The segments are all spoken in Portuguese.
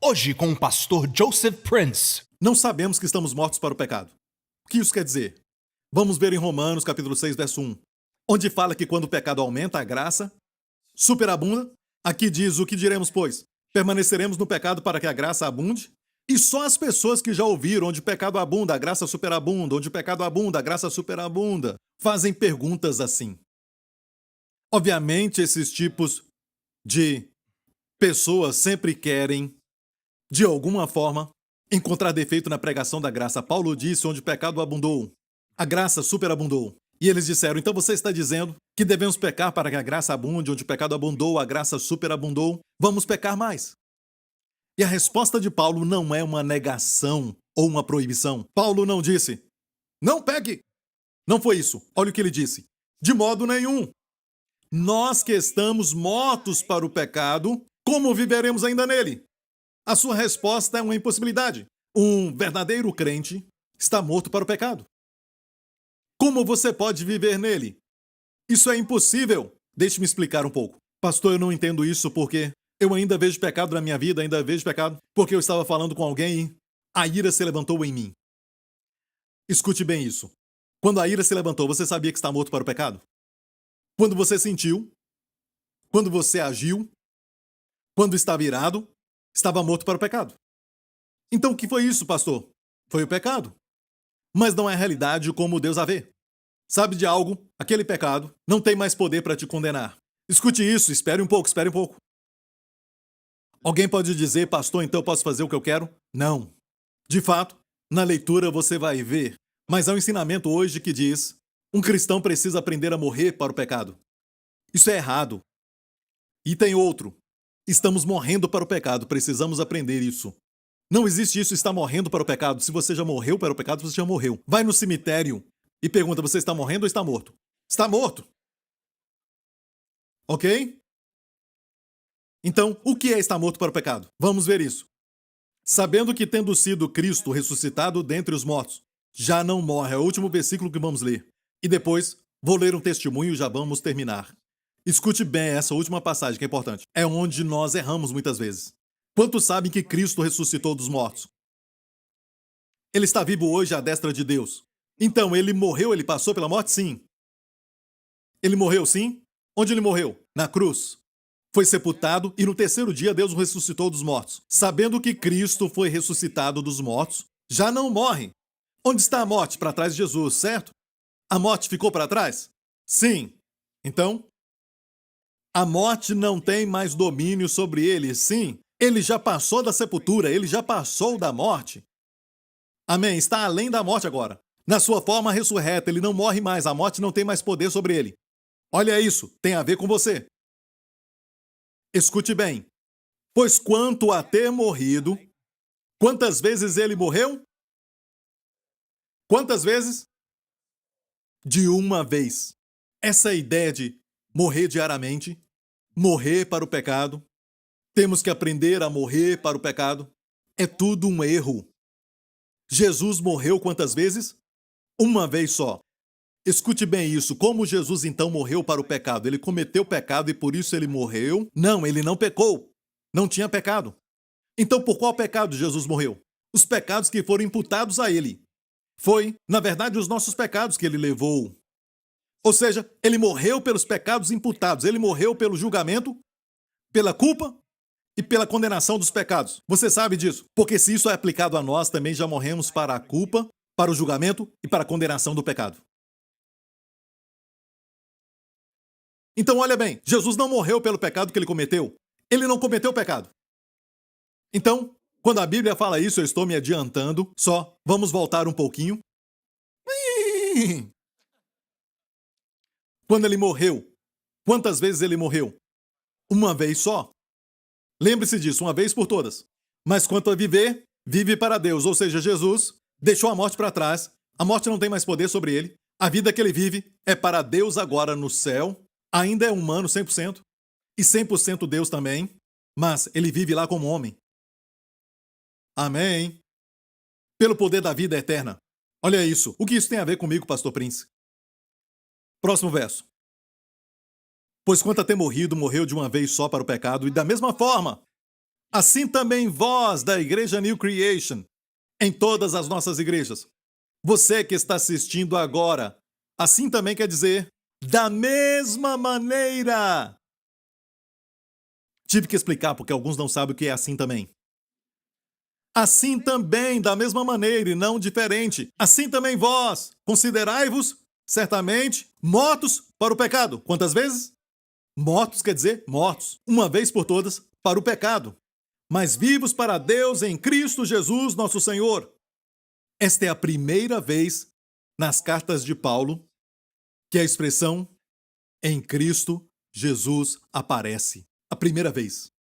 Hoje com o pastor Joseph Prince. Não sabemos que estamos mortos para o pecado. O que isso quer dizer? Vamos ver em Romanos capítulo 6, verso 1, onde fala que quando o pecado aumenta, a graça superabunda. Aqui diz: o que diremos, pois? Permaneceremos no pecado para que a graça abunde? E só as pessoas que já ouviram onde o pecado abunda, a graça superabunda, onde o pecado abunda, a graça superabunda, fazem perguntas assim. Obviamente, esses tipos de pessoas sempre querem, de alguma forma, encontrar defeito na pregação da graça. Paulo disse: onde o pecado abundou, a graça superabundou. E eles disseram: então você está dizendo que devemos pecar para que a graça abunde, onde o pecado abundou, a graça superabundou? Vamos pecar mais. E a resposta de Paulo não é uma negação ou uma proibição. Paulo não disse: não peque. Não foi isso. Olha o que ele disse: de modo nenhum. Nós que estamos mortos para o pecado, como viveremos ainda nele? A sua resposta é uma impossibilidade. Um verdadeiro crente está morto para o pecado. Como você pode viver nele? Isso é impossível. Deixe-me explicar um pouco. Pastor, eu não entendo isso porque eu ainda vejo pecado na minha vida, ainda vejo pecado porque eu estava falando com alguém e a ira se levantou em mim. Escute bem isso. Quando a ira se levantou, você sabia que está morto para o pecado? Quando você sentiu, quando você agiu, quando estava irado, estava morto para o pecado. Então o que foi isso, pastor? Foi o pecado. Mas não é a realidade como Deus a vê. Sabe de algo? Aquele pecado não tem mais poder para te condenar. Escute isso, espere um pouco, espere um pouco. Alguém pode dizer: pastor, então eu posso fazer o que eu quero? Não. De fato, na leitura você vai ver, mas há um ensinamento hoje que diz: um cristão precisa aprender a morrer para o pecado. Isso é errado. E tem outro: estamos morrendo para o pecado, precisamos aprender isso. Não existe isso, está morrendo para o pecado. Se você já morreu para o pecado, você já morreu. Vai no cemitério e pergunta: você está morrendo ou está morto? Está morto. Ok? Então, o que é estar morto para o pecado? Vamos ver isso. Sabendo que, tendo sido Cristo ressuscitado dentre os mortos, já não morre. É o último versículo que vamos ler. E depois, vou ler um testemunho e já vamos terminar. Escute bem essa última passagem que é importante. É onde nós erramos muitas vezes. Quantos sabem que Cristo ressuscitou dos mortos? Ele está vivo hoje à destra de Deus. Então, ele morreu, ele passou pela morte? Sim. Ele morreu, sim? Onde ele morreu? Na cruz. Foi sepultado e no terceiro dia Deus o ressuscitou dos mortos. Sabendo que Cristo foi ressuscitado dos mortos, já não morre. Onde está a morte? Para trás de Jesus, certo? A morte ficou para trás? Sim. Então, a morte não tem mais domínio sobre ele, sim. Ele já passou da sepultura, ele já passou da morte. Amém. Está além da morte agora. Na sua forma ressurreta, ele não morre mais, a morte não tem mais poder sobre ele. Olha isso, tem a ver com você. Escute bem. Pois quanto a ter morrido, quantas vezes ele morreu? Quantas vezes? De uma vez. Essa ideia de morrer diariamente, morrer para o pecado, temos que aprender a morrer para o pecado, é tudo um erro. Jesus morreu quantas vezes? Uma vez só. Escute bem isso. Como Jesus então morreu para o pecado? Ele cometeu pecado e por isso ele morreu? Não, ele não pecou. Não tinha pecado. Então por qual pecado Jesus morreu? Os pecados que foram imputados a ele. Foi, na verdade, os nossos pecados que ele levou. Ou seja, ele morreu pelos pecados imputados. Ele morreu pelo julgamento, pela culpa e pela condenação dos pecados. Você sabe disso? Porque se isso é aplicado a nós, também já morremos para a culpa, para o julgamento e para a condenação do pecado. Então, olha bem, Jesus não morreu pelo pecado que ele cometeu. Ele não cometeu pecado. Então, quando a Bíblia fala isso, eu estou me adiantando. Só, vamos voltar um pouquinho. Quando ele morreu, quantas vezes ele morreu? Uma vez só. Lembre-se disso, uma vez por todas. Mas quanto a viver, vive para Deus. Ou seja, Jesus deixou a morte para trás. A morte não tem mais poder sobre ele. A vida que ele vive é para Deus agora no céu. Ainda é humano 100%. E 100% Deus também. Mas ele vive lá como homem. Amém. Pelo poder da vida eterna. Olha isso. O que isso tem a ver comigo, pastor Prince? Próximo verso. Pois quanto a ter morrido, morreu de uma vez só para o pecado, e da mesma forma, Assim também vós, da Igreja New Creation, em todas as nossas igrejas. Você que está assistindo agora, assim também quer dizer, da mesma maneira. Tive que explicar porque alguns não sabem o que é assim também. Assim também, da mesma maneira e não diferente. Assim também vós, considerai-vos, certamente, mortos para o pecado. Quantas vezes? Mortos quer dizer mortos, uma vez por todas, para o pecado. Mas vivos para Deus em Cristo Jesus, nosso Senhor. Esta é a primeira vez nas cartas de Paulo que a expressão em Cristo Jesus aparece. A primeira vez.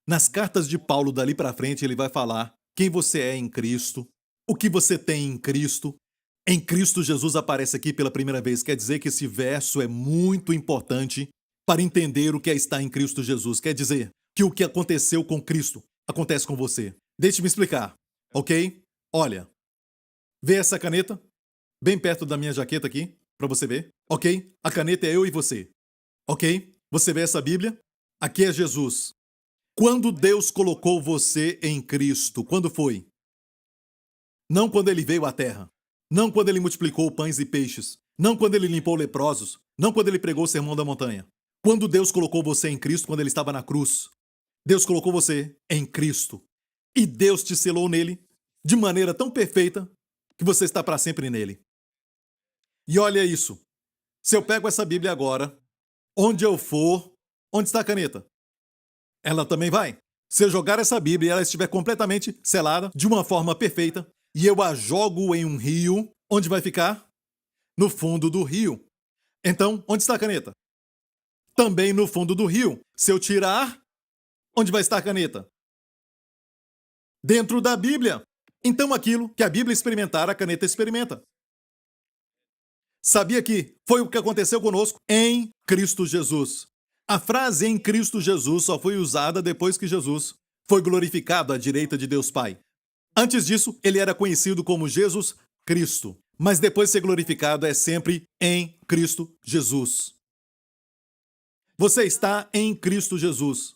Nas cartas de Paulo, dali para frente, ele vai falar quem você é em Cristo, o que você tem em Cristo. Em Cristo Jesus aparece aqui pela primeira vez. Quer dizer que esse verso é muito importante para entender o que é estar em Cristo Jesus. Quer dizer que o que aconteceu com Cristo acontece com você. Deixe-me explicar, ok? Olha, vê essa caneta bem perto da minha jaqueta aqui, para você ver, ok? A caneta é eu e você, ok? Você vê essa Bíblia? Aqui é Jesus. Quando Deus colocou você em Cristo, quando foi? Não quando ele veio à terra. Não quando ele multiplicou pães e peixes. Não quando ele limpou leprosos. Não quando ele pregou o sermão da montanha. Quando Deus colocou você em Cristo, quando ele estava na cruz. Deus colocou você em Cristo. E Deus te selou nele de maneira tão perfeita que você está para sempre nele. E olha isso. Se eu pego essa Bíblia agora, onde eu for, onde está a caneta? Ela também vai. Se eu jogar essa Bíblia e ela estiver completamente selada, de uma forma perfeita, e eu a jogo em um rio, onde vai ficar? No fundo do rio. Então, onde está a caneta? Também no fundo do rio. Se eu tirar, onde vai estar a caneta? Dentro da Bíblia. Então, aquilo que a Bíblia experimentar, a caneta experimenta. Sabia que foi o que aconteceu conosco em Cristo Jesus. A frase em Cristo Jesus só foi usada depois que Jesus foi glorificado à direita de Deus Pai. Antes disso, ele era conhecido como Jesus Cristo. Mas depois de ser glorificado, é sempre em Cristo Jesus. Você está em Cristo Jesus.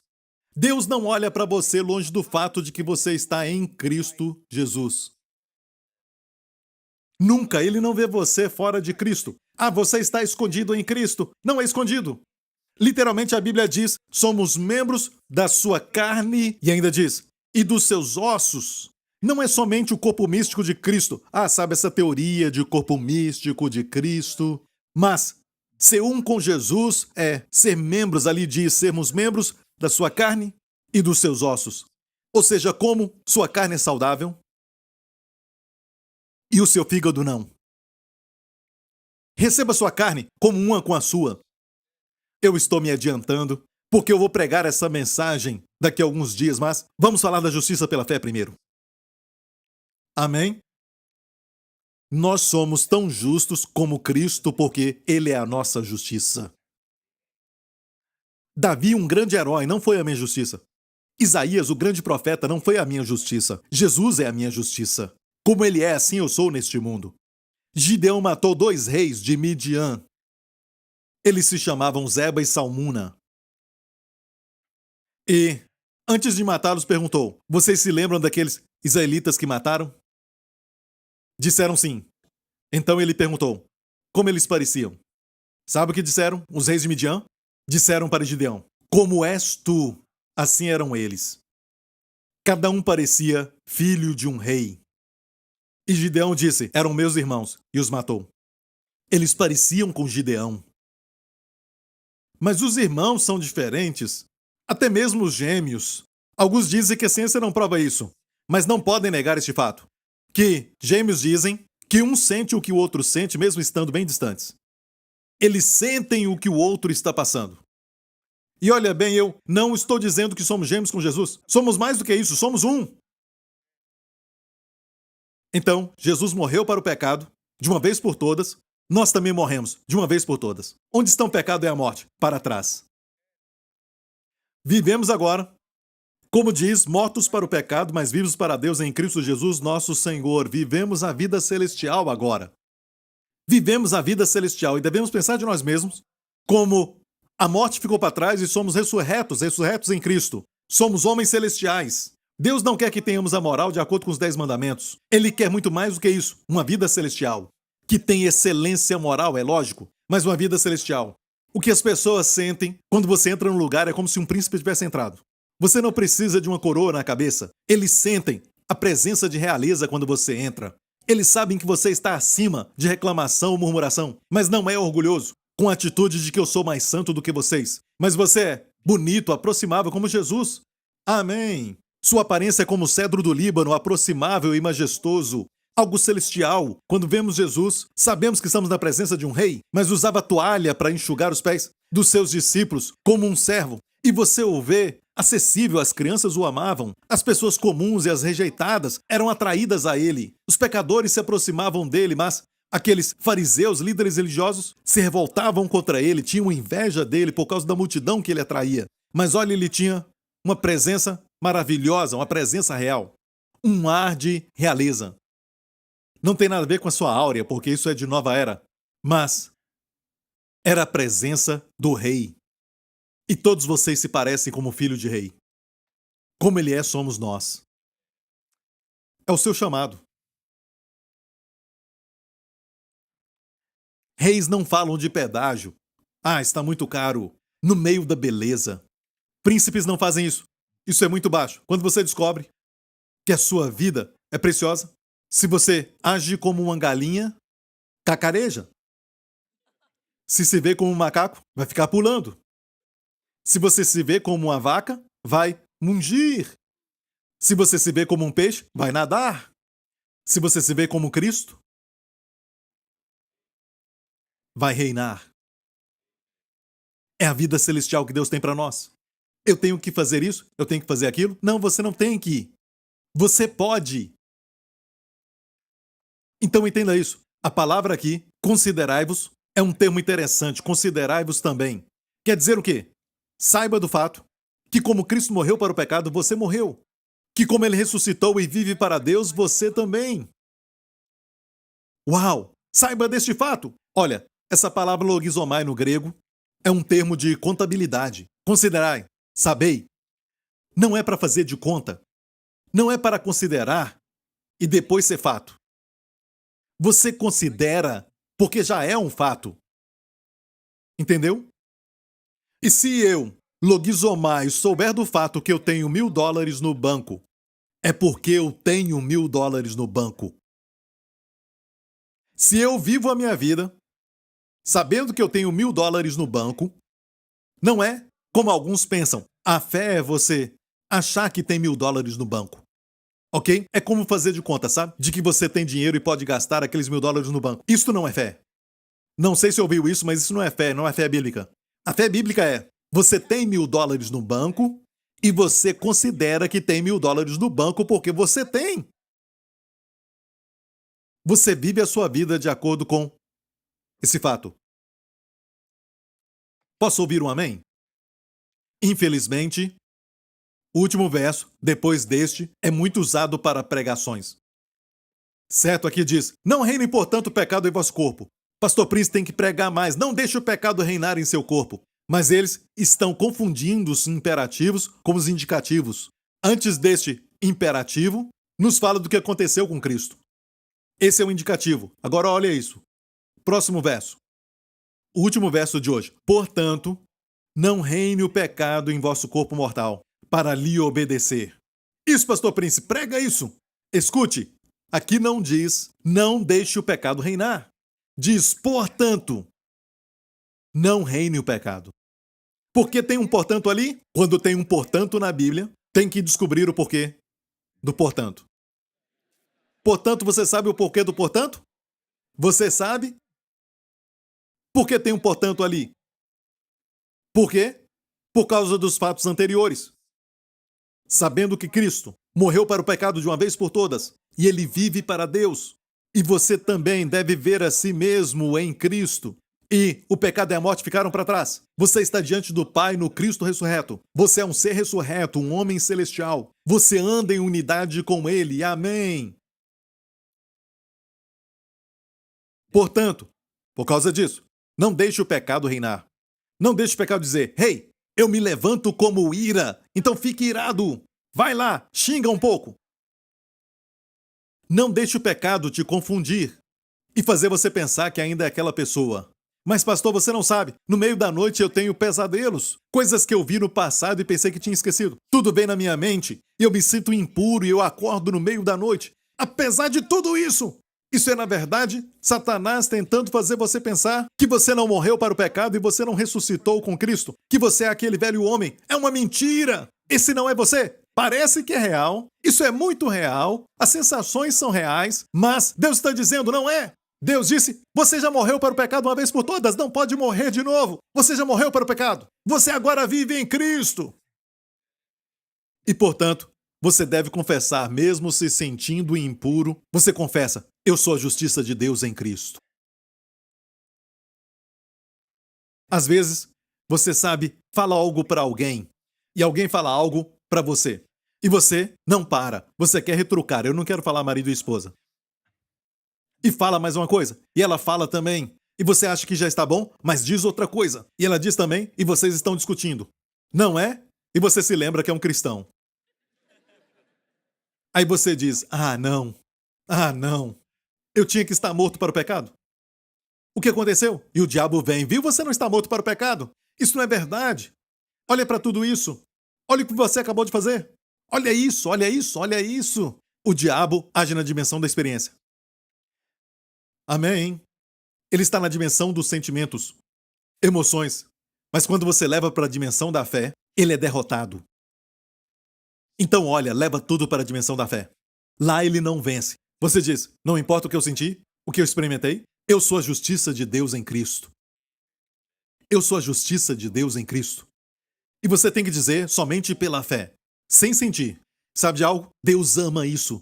Deus não olha para você longe do fato de que você está em Cristo Jesus. Nunca, ele não vê você fora de Cristo. Ah, você está escondido em Cristo. Não é escondido. Literalmente a Bíblia diz, somos membros da sua carne, e ainda diz, e dos seus ossos. Não é somente o corpo místico de Cristo. Ah, sabe essa teoria de corpo místico de Cristo? Mas ser um com Jesus é ser membros, ali diz, sermos membros da sua carne e dos seus ossos. Ou seja, como sua carne é saudável e o seu fígado não. Receba sua carne como uma com a sua. Eu estou me adiantando, porque eu vou pregar essa mensagem daqui a alguns dias, mas vamos falar da justiça pela fé primeiro. Amém? Nós somos tão justos como Cristo, porque Ele é a nossa justiça. Davi, um grande herói, não foi a minha justiça. Isaías, o grande profeta, não foi a minha justiça. Jesus é a minha justiça. Como Ele é, assim eu sou neste mundo. Gideão matou 2 reis de Midian. Eles se chamavam Zeba e Salmuna. E, antes de matá-los, perguntou, vocês se lembram daqueles israelitas que mataram? Disseram sim. Então ele perguntou, como eles pareciam? Sabe o que disseram os reis de Midian? Disseram para Gideão, como és tu? Assim eram eles. Cada um parecia filho de um rei. E Gideão disse, eram meus irmãos, e os matou. Eles pareciam com Gideão. Mas os irmãos são diferentes, até mesmo os gêmeos. Alguns dizem que a ciência não prova isso, mas não podem negar este fato. Que gêmeos dizem que um sente o que o outro sente, mesmo estando bem distantes. Eles sentem o que o outro está passando. E olha bem, eu não estou dizendo que somos gêmeos com Jesus. Somos mais do que isso, somos um. Então, Jesus morreu para o pecado, de uma vez por todas. Nós também morremos, de uma vez por todas. Onde está o pecado e a morte? Para trás. Vivemos agora, como diz, mortos para o pecado, mas vivos para Deus em Cristo Jesus, nosso Senhor. Vivemos a vida celestial agora. Vivemos a vida celestial e devemos pensar de nós mesmos como a morte ficou para trás e somos ressurretos em Cristo. Somos homens celestiais. Deus não quer que tenhamos a moral de acordo com os 10 mandamentos. Ele quer muito mais do que isso, uma vida celestial. Que tem excelência moral, é lógico, mas uma vida celestial. O que as pessoas sentem quando você entra num lugar é como se um príncipe tivesse entrado. Você não precisa de uma coroa na cabeça. Eles sentem a presença de realeza quando você entra. Eles sabem que você está acima de reclamação ou murmuração, mas não é orgulhoso, com a atitude de que eu sou mais santo do que vocês. Mas você é bonito, aproximável como Jesus. Amém. Sua aparência é como o cedro do Líbano, aproximável e majestoso. Algo celestial. Quando vemos Jesus, sabemos que estamos na presença de um rei, mas usava toalha para enxugar os pés dos seus discípulos como um servo. E você o vê acessível, as crianças o amavam. As pessoas comuns e as rejeitadas eram atraídas a ele. Os pecadores se aproximavam dele, mas aqueles fariseus, líderes religiosos, se revoltavam contra ele, tinham inveja dele por causa da multidão que ele atraía. Mas olha, ele tinha uma presença maravilhosa, uma presença real. Um ar de realeza. Não tem nada a ver com a sua áurea, porque isso é de nova era. Mas era a presença do rei. E todos vocês se parecem como filho de rei. Como ele é, somos nós. É o seu chamado. Reis não falam de pedágio. Ah, está muito caro. No meio da beleza. Príncipes não fazem isso. Isso é muito baixo. Quando você descobre que a sua vida é preciosa, se você age como uma galinha, cacareja. Se vê como um macaco, vai ficar pulando. Se você se vê como uma vaca, vai mungir. Se você se vê como um peixe, vai nadar. Se você se vê como Cristo, vai reinar. É a vida celestial que Deus tem para nós. Eu tenho que fazer isso? Eu tenho que fazer aquilo? Não, você não tem que. Você pode. Então entenda isso. A palavra aqui, considerai-vos, é um termo interessante. Considerai-vos também. Quer dizer o quê? Saiba do fato que como Cristo morreu para o pecado, você morreu. Que como ele ressuscitou e vive para Deus, você também. Uau! Saiba deste fato. Olha, essa palavra logizomai no grego é um termo de contabilidade. Considerai, sabei. Não é para fazer de conta. Não é para considerar e depois ser fato. Você considera porque já é um fato. Entendeu? E se eu, logizomai, souber do fato que eu tenho $1.000 no banco, é porque eu tenho $1.000 no banco. Se eu vivo a minha vida sabendo que eu tenho $1.000 no banco, não é como alguns pensam. A fé é você achar que tem $1.000 no banco. Ok? É como fazer de conta, sabe? De que você tem dinheiro e pode gastar aqueles $1.000 no banco. Isso não é fé. Não sei se ouviu isso, mas isso não é fé bíblica. A fé bíblica é, você tem $1.000 no banco e você considera que tem $1.000 no banco porque você tem. Você vive a sua vida de acordo com esse fato. Posso ouvir um amém? Infelizmente, o último verso, depois deste, é muito usado para pregações. Certo, aqui diz, não reine, portanto, o pecado em vosso corpo. Pastor Prince tem que pregar mais, não deixe o pecado reinar em seu corpo. Mas eles estão confundindo os imperativos com os indicativos. Antes deste imperativo, nos fala do que aconteceu com Cristo. Esse é o indicativo. Agora olha isso. Próximo verso. O último verso de hoje. Portanto, não reine o pecado em vosso corpo mortal, para lhe obedecer. Isso, Pastor Prince, prega isso. Escute, aqui não diz, não deixe o pecado reinar. Diz, portanto, não reine o pecado. Por que tem um portanto ali? Quando tem um portanto na Bíblia, tem que descobrir o porquê do portanto. Portanto, você sabe o porquê do portanto? Você sabe? Por que tem um portanto ali? Por quê? Por causa dos fatos anteriores. Sabendo que Cristo morreu para o pecado de uma vez por todas e ele vive para Deus. E você também deve ver a si mesmo em Cristo. E o pecado e a morte ficaram para trás. Você está diante do Pai no Cristo ressurreto. Você é um ser ressurreto, um homem celestial. Você anda em unidade com Ele. Amém. Portanto, por causa disso, não deixe o pecado reinar. Não deixe o pecado dizer, hey, eu me levanto como ira Então fique irado. Vai lá, xinga um pouco. Não deixe o pecado te confundir e fazer você pensar que ainda é aquela pessoa. Mas, pastor, você não sabe. No meio da noite eu tenho pesadelos. Coisas que eu vi no passado e pensei que tinha esquecido. Tudo vem na minha mente. Eu me sinto impuro e eu acordo no meio da noite. Apesar de tudo isso, isso é, na verdade, Satanás tentando fazer você pensar que você não morreu para o pecado e você não ressuscitou com Cristo. Que você é aquele velho homem. É uma mentira. Esse não é você. Parece que é real. Isso é muito real. As sensações são reais. Mas Deus está dizendo, não é. Deus disse, você já morreu para o pecado uma vez por todas, não pode morrer de novo. Você já morreu para o pecado. Você agora vive em Cristo. E, portanto, você deve confessar, mesmo se sentindo impuro, você confessa, eu sou a justiça de Deus em Cristo. Às vezes, você sabe, fala algo para alguém, e alguém fala algo para você. E você não para, você quer retrucar, eu não quero falar marido e esposa. E fala mais uma coisa, e ela fala também. E você acha que já está bom, mas diz outra coisa. E ela diz também, e vocês estão discutindo. Não é? E você se lembra que é um cristão. Aí você diz, ah não, eu tinha que estar morto para o pecado. O que aconteceu? E o diabo vem, viu? Você não está morto para o pecado. Isso não é verdade. Olha para tudo isso. Olha o que você acabou de fazer. Olha isso, olha isso, olha isso. O diabo age na dimensão da experiência. Amém. Ele está na dimensão dos sentimentos, emoções. Mas quando você leva para a dimensão da fé, ele é derrotado. Então, olha, leva tudo para a dimensão da fé. Lá ele não vence. Você diz, não importa o que eu senti, o que eu experimentei, eu sou a justiça de Deus em Cristo. Eu sou a justiça de Deus em Cristo. E você tem que dizer somente pela fé, sem sentir. Sabe de algo? Deus ama isso.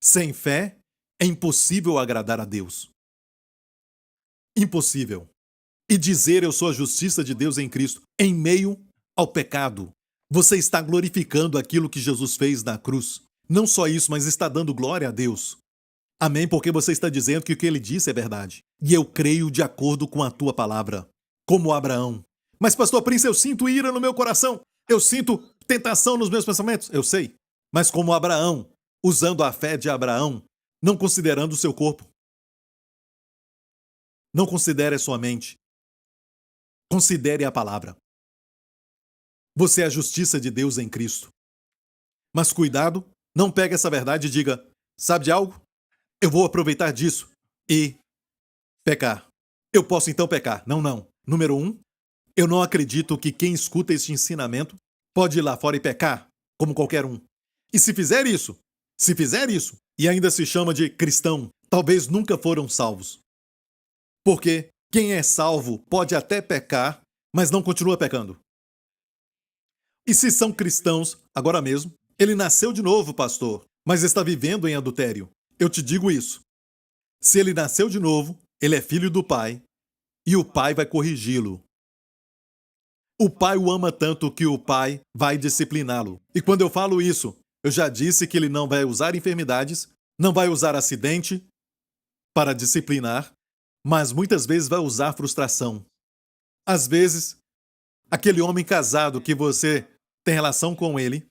Sem fé, é impossível agradar a Deus. Impossível. E dizer eu sou a justiça de Deus em Cristo em meio ao pecado. Você está glorificando aquilo que Jesus fez na cruz. Não só isso, mas está dando glória a Deus. Amém? Porque você está dizendo que o que ele disse é verdade. E eu creio de acordo com a tua palavra. Como Abraão. Mas, pastor Prince, eu sinto ira no meu coração. Eu sinto tentação nos meus pensamentos. Eu sei. Mas como Abraão, usando a fé de Abraão, não considerando o seu corpo. Não considere a sua mente. Considere a palavra. Você é a justiça de Deus em Cristo. Mas cuidado, não pegue essa verdade e diga, sabe de algo? Eu vou aproveitar disso e pecar. Eu posso então pecar. Não. Número 1, eu não acredito que quem escuta este ensinamento pode ir lá fora e pecar, como qualquer um. E se fizer isso, e ainda se chama de cristão, talvez nunca foram salvos. Porque quem é salvo pode até pecar, mas não continua pecando. E se são cristãos, agora mesmo, ele nasceu de novo, pastor, mas está vivendo em adultério. Eu te digo isso. Se ele nasceu de novo, ele é filho do pai, e o pai vai corrigi-lo. O pai o ama tanto que o pai vai discipliná-lo. E quando eu falo isso, eu já disse que ele não vai usar enfermidades, não vai usar acidente para disciplinar, mas muitas vezes vai usar frustração. Às vezes, aquele homem casado que você tem relação com ele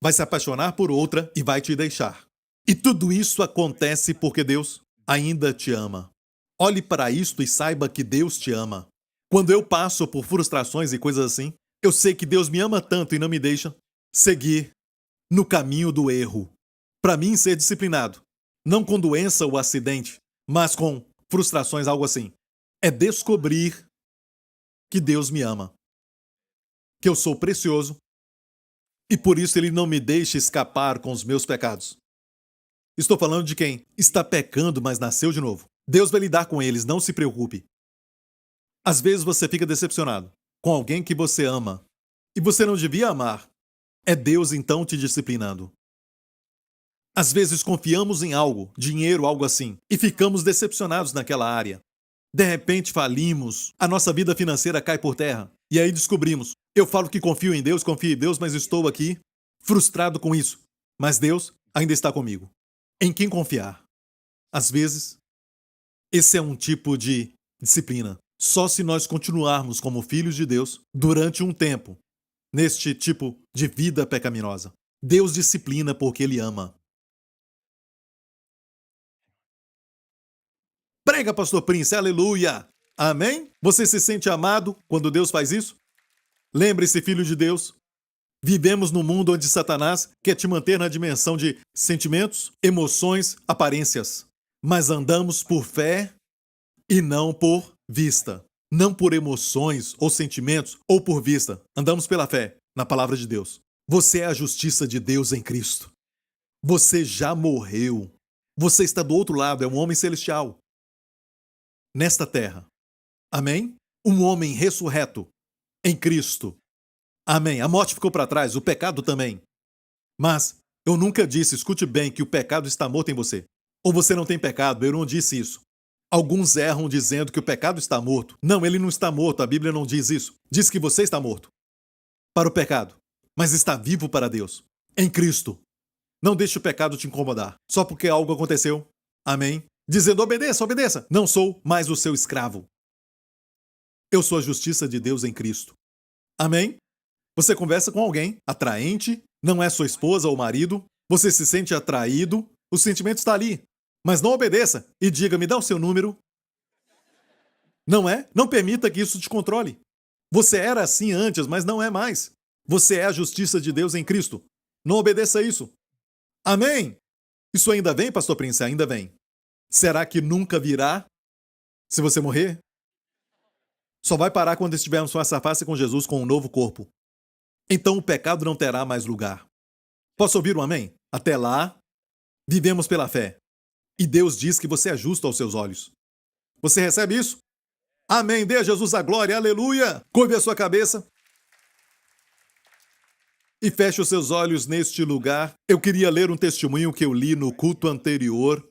vai se apaixonar por outra e vai te deixar. E tudo isso acontece porque Deus ainda te ama. Olhe para isto e saiba que Deus te ama. Quando eu passo por frustrações e coisas assim, eu sei que Deus me ama tanto e não me deixa seguir no caminho do erro. Para mim, ser disciplinado, não com doença ou acidente, mas com frustrações, algo assim, é descobrir que Deus me ama, que eu sou precioso e por isso Ele não me deixa escapar com os meus pecados. Estou falando de quem está pecando, mas nasceu de novo. Deus vai lidar com eles, não se preocupe. Às vezes você fica decepcionado com alguém que você ama e você não devia amar. É Deus então te disciplinando. Às vezes confiamos em algo, dinheiro, algo assim, e ficamos decepcionados naquela área. De repente falimos, a nossa vida financeira cai por terra. E aí descobrimos, eu falo que confio em Deus, mas estou aqui frustrado com isso. Mas Deus ainda está comigo. Em quem confiar? Às vezes, esse é um tipo de disciplina. Só se nós continuarmos como filhos de Deus durante um tempo, neste tipo de vida pecaminosa. Deus disciplina porque Ele ama. Prega, pastor Prince, aleluia! Amém? Você se sente amado quando Deus faz isso? Lembre-se, filho de Deus, vivemos num mundo onde Satanás quer te manter na dimensão de sentimentos, emoções, aparências. Mas andamos por fé e não por vista. Não por emoções ou sentimentos ou por vista. Andamos pela fé, na palavra de Deus. Você é a justiça de Deus em Cristo. Você já morreu. Você está do outro lado, é um homem celestial. Nesta terra. Amém? Um homem ressurreto em Cristo. Amém. A morte ficou para trás, o pecado também. Mas eu nunca disse, escute bem, que o pecado está morto em você. Ou você não tem pecado, eu não disse isso. Alguns erram dizendo que o pecado está morto. Não, ele não está morto, a Bíblia não diz isso. Diz que você está morto para o pecado, mas está vivo para Deus, em Cristo. Não deixe o pecado te incomodar, só porque algo aconteceu. Amém? Dizendo, obedeça, obedeça. Não sou mais o seu escravo. Eu sou a justiça de Deus em Cristo. Amém? Você conversa com alguém atraente, não é sua esposa ou marido, você se sente atraído, o sentimento está ali. Mas não obedeça e diga, me dá o seu número. Não é? Não permita que isso te controle. Você era assim antes, mas não é mais. Você é a justiça de Deus em Cristo. Não obedeça isso. Amém? Isso ainda vem, pastor Prince? Ainda vem. Será que nunca virá? Se você morrer? Só vai parar quando estivermos face a face com Jesus com um novo corpo. Então o pecado não terá mais lugar. Posso ouvir um amém? Até lá, vivemos pela fé. E Deus diz que você é justo aos seus olhos. Você recebe isso? Amém. Dê a Jesus a glória. Aleluia. Curve a sua cabeça. E feche os seus olhos neste lugar. Eu queria ler um testemunho que eu li no culto anterior,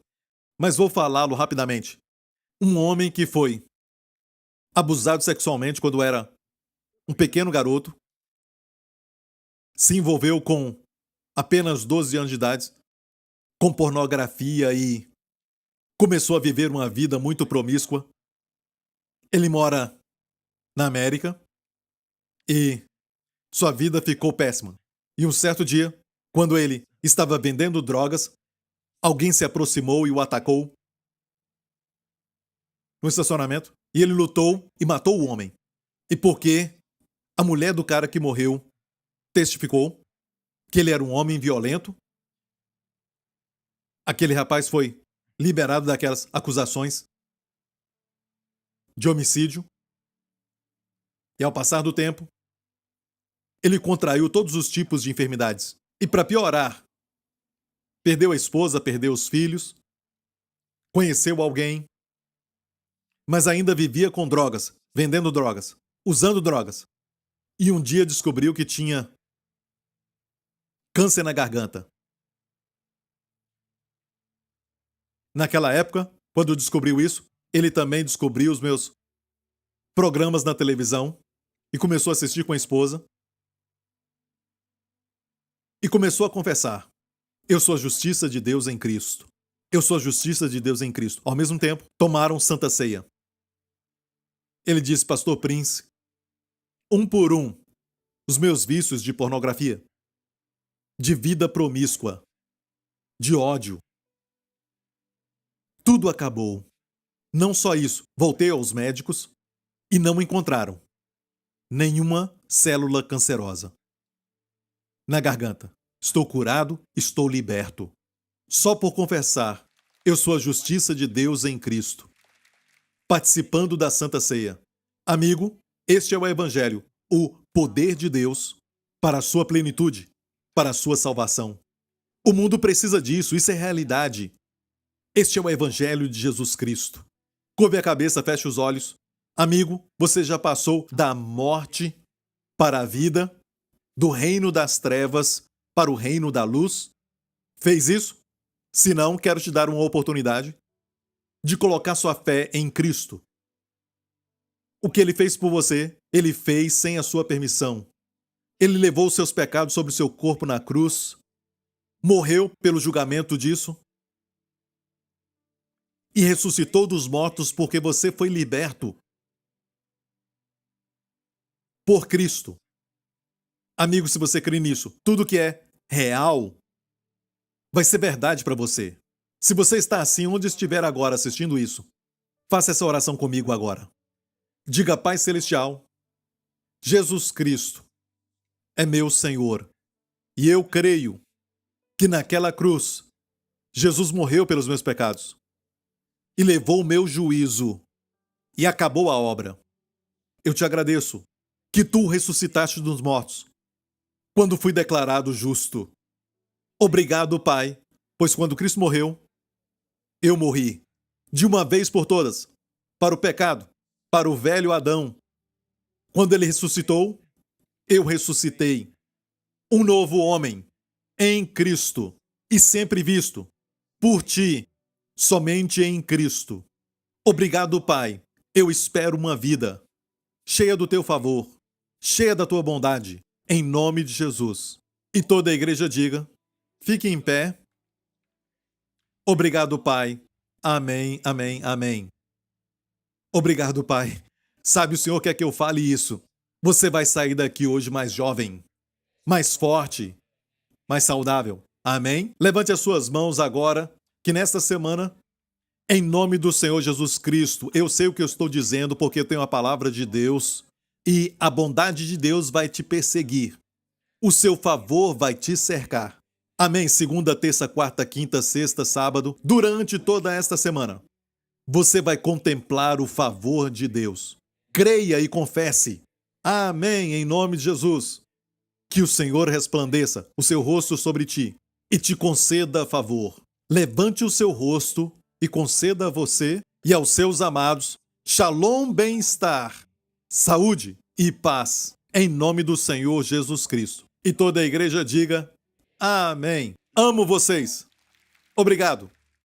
mas vou falá-lo rapidamente. Um homem que foi abusado sexualmente quando era um pequeno garoto, se envolveu com apenas 12 anos de idade, com pornografia e começou a viver uma vida muito promíscua. Ele mora na América e sua vida ficou péssima. E um certo dia, quando ele estava vendendo drogas, alguém se aproximou e o atacou no estacionamento e ele lutou e matou o homem. E porque a mulher do cara que morreu testificou que ele era um homem violento, aquele rapaz foi liberado daquelas acusações de homicídio. E ao passar do tempo, ele contraiu todos os tipos de enfermidades. E para piorar, perdeu a esposa, perdeu os filhos, conheceu alguém, mas ainda vivia com drogas, vendendo drogas, usando drogas. E um dia descobriu que tinha câncer na garganta. Naquela época, quando descobriu isso, ele também descobriu os meus programas na televisão e começou a assistir com a esposa. E começou a confessar: eu sou a justiça de Deus em Cristo. Eu sou a justiça de Deus em Cristo. Ao mesmo tempo, tomaram Santa Ceia. Ele disse, pastor Prince, um por um, os meus vícios de pornografia, de vida promíscua, de ódio, tudo acabou. Não só isso, voltei aos médicos e não encontraram nenhuma célula cancerosa na garganta. Estou curado, estou liberto. Só por confessar, eu sou a justiça de Deus em Cristo. Participando da Santa Ceia. Amigo, este é o Evangelho, o poder de Deus para a sua plenitude, para a sua salvação. O mundo precisa disso, isso é realidade. Este é o Evangelho de Jesus Cristo. Curve a cabeça, feche os olhos. Amigo, você já passou da morte para a vida, do reino das trevas para o reino da luz? Fez isso? Se não, quero te dar uma oportunidade de colocar sua fé em Cristo. O que ele fez por você, ele fez sem a sua permissão. Ele levou os seus pecados sobre o seu corpo na cruz, morreu pelo julgamento disso e ressuscitou dos mortos porque você foi liberto por Cristo. Amigo, se você crê nisso, tudo que é real vai ser verdade para você. Se você está assim, onde estiver agora assistindo isso, faça essa oração comigo agora. Diga: Pai Celestial, Jesus Cristo é meu Senhor. E eu creio que naquela cruz, Jesus morreu pelos meus pecados e levou o meu juízo e acabou a obra. Eu te agradeço que tu ressuscitaste dos mortos quando fui declarado justo. Obrigado, Pai, pois quando Cristo morreu, eu morri de uma vez por todas para o pecado, para o velho Adão. Quando ele ressuscitou, eu ressuscitei. Um novo homem em Cristo e sempre visto por ti, somente em Cristo. Obrigado, Pai. Eu espero uma vida cheia do teu favor, cheia da tua bondade, em nome de Jesus. E toda a igreja diga: fique em pé. Obrigado, Pai. Amém, amém, amém. Obrigado, Pai. Sabe, o Senhor quer que eu fale isso. Você vai sair daqui hoje mais jovem, mais forte, mais saudável. Amém? Levante as suas mãos agora, que nesta semana, em nome do Senhor Jesus Cristo, eu sei o que eu estou dizendo porque eu tenho a palavra de Deus e a bondade de Deus vai te perseguir. O seu favor vai te cercar. Amém? Segunda, terça, quarta, quinta, sexta, sábado, durante toda esta semana, você vai contemplar o favor de Deus. Creia e confesse. Amém, em nome de Jesus. Que o Senhor resplandeça o seu rosto sobre ti e te conceda favor. Levante o seu rosto e conceda a você e aos seus amados shalom, bem-estar, saúde e paz, em nome do Senhor Jesus Cristo. E toda a igreja diga: amém. Amo vocês. Obrigado.